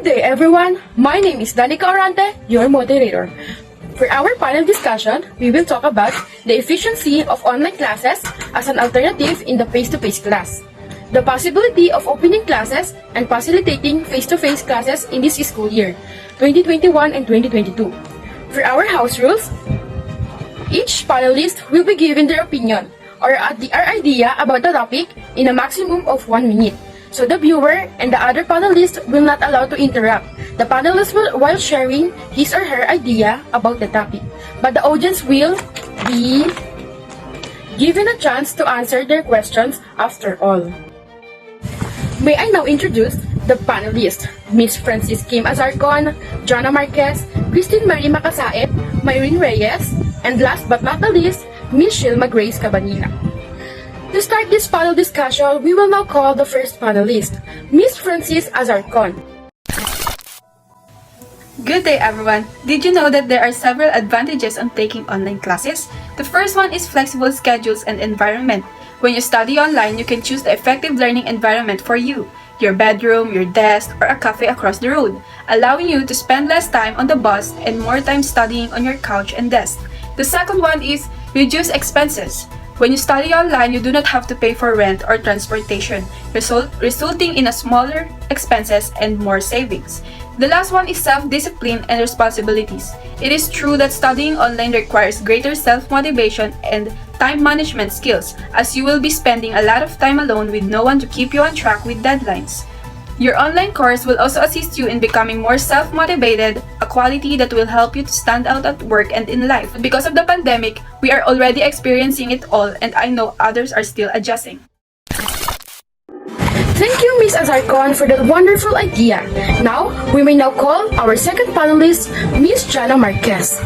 Good day, everyone. My name is Danica Orante, your moderator. For our panel discussion, we will talk about the efficiency of online classes as an alternative in the face-to-face class, the possibility of opening classes and facilitating face-to-face classes in this school year, 2021 and 2022. For our house rules, each panelist will be given their opinion or our idea about the topic in a maximum of 1 minute. So the viewer and the other panelist will not allow to interrupt the panelist while sharing his or her idea about the topic. But the audience will be given a chance to answer their questions after all. May I now introduce the panelists, Miss Francis Kim Azarcon, Jonna Marquez, Christine Marie Macasaet, Myrene Reyes, and last but not the least, Miss Shilma Grace Cabanilla. To start this panel discussion, we will now call the first panelist, Miss Francis Azarcon. Good day, everyone. Did you know that there are several advantages on taking online classes? The first one is flexible schedules and environment. When you study online, you can choose the effective learning environment for you, your bedroom, your desk, or a cafe across the road, allowing you to spend less time on the bus and more time studying on your couch and desk. The second one is reduce expenses. When you study online, you do not have to pay for rent or transportation, resulting in a smaller expenses and more savings. The last one is self-discipline and responsibilities. It is true that studying online requires greater self-motivation and time management skills, as you will be spending a lot of time alone with no one to keep you on track with deadlines. Your online course will also assist you in becoming more self-motivated, a quality that will help you to stand out at work and in life. Because of the pandemic, we are already experiencing it all, and I know others are still adjusting. Thank you, Ms. Azarcon, for that wonderful idea. Now, we may now call our second panelist, Ms. Jonna Marquez.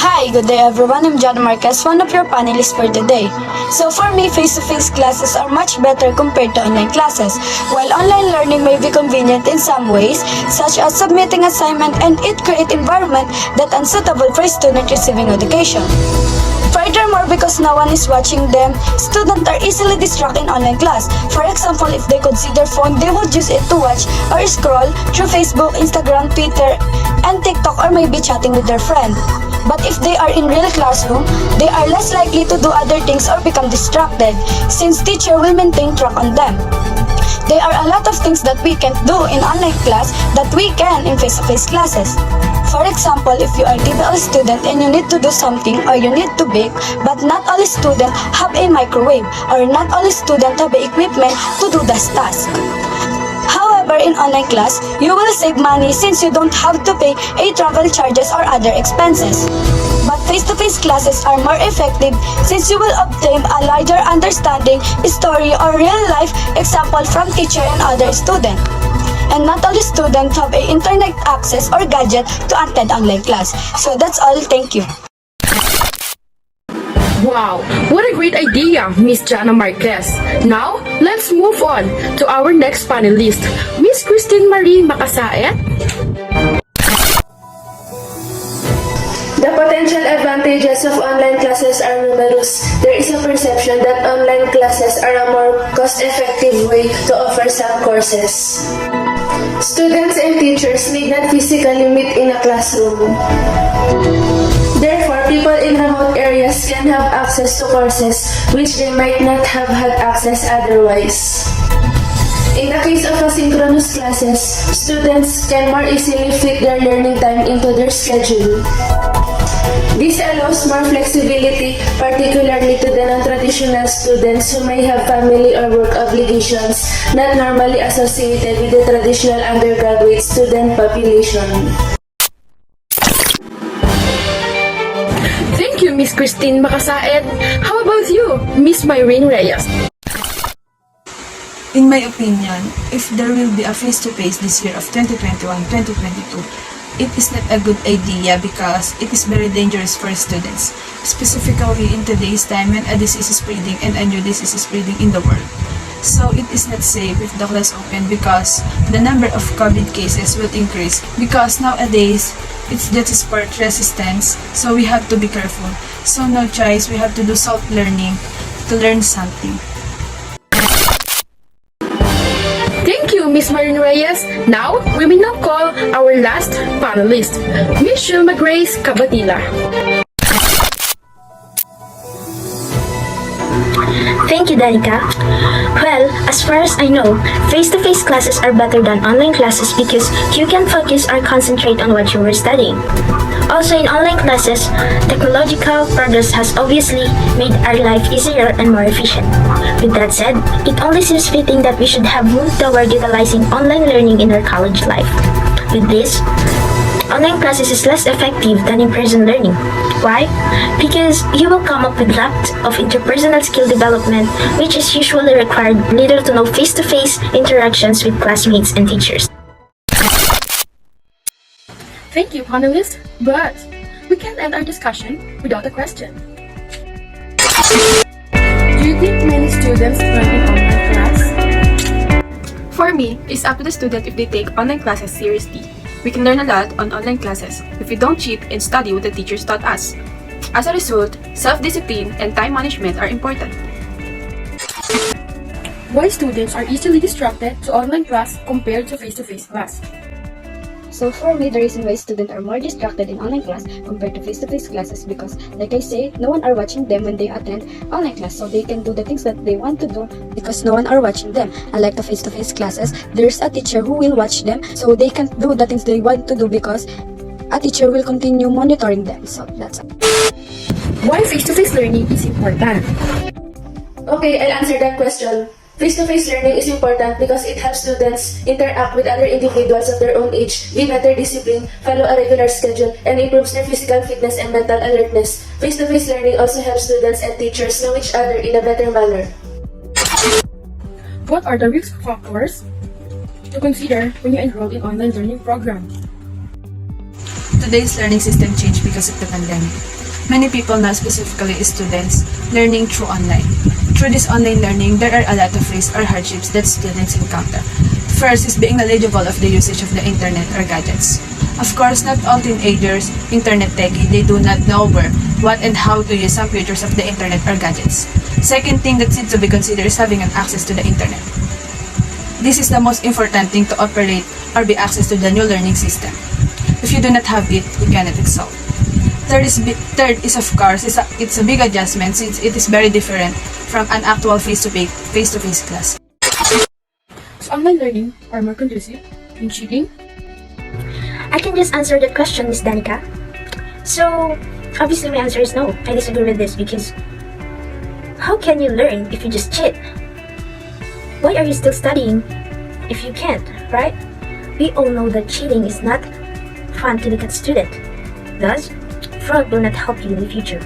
Hi, good day everyone. I'm Jude, one of your panelists for today. So for me, face-to-face classes are much better compared to online classes. While online learning may be convenient in some ways, such as submitting assignment, and it create environment that unsuitable for a student receiving education. Furthermore, because no one is watching them, students are easily distracted in online class. For example, if they could see their phone, they would use it to watch or scroll through Facebook, Instagram, Twitter, and TikTok, or maybe chatting with their friend. But if they are in real classroom, they are less likely to do other things or become distracted, since teacher will maintain track on them. There are a lot of things that we can't do in online class that we can in face-to-face classes. For example, if you are a TBL student and you need to do something or you need to bake, but not all students have a microwave or not all students have the equipment to do this task. However, in online class, you will save money since you don't have to pay a travel charges or other expenses. But face-to-face classes are more effective since you will obtain a larger understanding, story, or real-life example from teacher and other student. And not all students have a internet access or gadget to attend online class. So that's all. Thank you. Wow, what a great idea, Miss Jonna Marquez. Now, let's move on to our next panelist, Miss Christine Marie Macasaet. The potential advantages of online classes are numerous. There is a perception that online classes are a more cost-effective way to offer some courses. Students and teachers need not physically meet in a classroom. Therefore, people in remote areas can have access to courses which they might not have had access otherwise. In the case of asynchronous classes, students can more easily fit their learning time into their schedule. This allows more flexibility, particularly to the non-traditional students who may have family or work obligations not normally associated with the traditional undergraduate student population. Thank you, Miss Christine Macasaet. How about you, Miss Myrene Reyes? In my opinion, if there will be a face-to-face this year of 2021-2022, it is not a good idea because it is very dangerous for students, specifically in today's time when a disease is spreading and a new disease is spreading in the world. So it is not safe if the class open because the number of COVID cases will increase because nowadays it's just sport resistance, so we have to be careful. So no choice, we have to do self-learning to learn something. Miss Marin Reyes. Now, we will now call our last panelist, Miss Shilma Grace Cabatila. Thank you, Danica. Well, as far as I know, face-to-face classes are better than online classes because you can focus or concentrate on what you were studying. Also, in online classes, technological progress has obviously made our life easier and more efficient. With that said, it only seems fitting that we should have moved toward utilizing online learning in our college life. With this, online classes is less effective than in-person learning. Why? Because you will come up with lack of interpersonal skill development, which is usually required little to no face-to-face interactions with classmates and teachers. Thank you, panelists, but we can't end our discussion without a question. Do you think many students learn in online class? For me, it's up to the student if they take online classes seriously. We can learn a lot on online classes if we don't cheat and study what the teachers taught us. As a result, self-discipline and time management are important. Why students are easily distracted to online class compared to face-to-face class? So for me, the reason why students are more distracted in online class compared to face-to-face classes because, like I say, no one are watching them when they attend online class, so they can do the things that they want to do because no one are watching them. Unlike the face-to-face classes, there's a teacher who will watch them, so they can do the things they want to do because a teacher will continue monitoring them. So that's it. Why face-to-face learning is important? Okay, I'll answer that question. Face-to-face learning is important because it helps students interact with other individuals of their own age, be better disciplined, follow a regular schedule, and improves their physical fitness and mental alertness. Face-to-face learning also helps students and teachers know each other in a better manner. What are the risk factors to consider when you enroll in online learning program? Today's learning system changed because of the pandemic. Many people, not specifically students, learning through online. Through this online learning, there are a lot of risks or hardships that students encounter. First is being knowledgeable of the usage of the internet or gadgets. Of course, not all teenagers, internet techie, they do not know where, what, and how to use some features of the internet or gadgets. Second thing that needs to be considered is having an access to the internet. This is the most important thing to operate or be access to the new learning system. If you do not have it, you cannot excel. Third is of course, it's a big adjustment since it is very different from an actual face-to-face class. Is online learning are more conducive in cheating? I can just answer that question, Miss Danica. So, obviously my answer is no. I disagree with this because how can you learn if you just cheat? Why are you still studying if you can't, right? We all know that cheating is not fun to look at student. Thus, fraud will not help you in the future.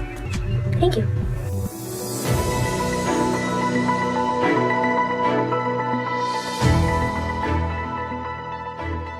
Thank you.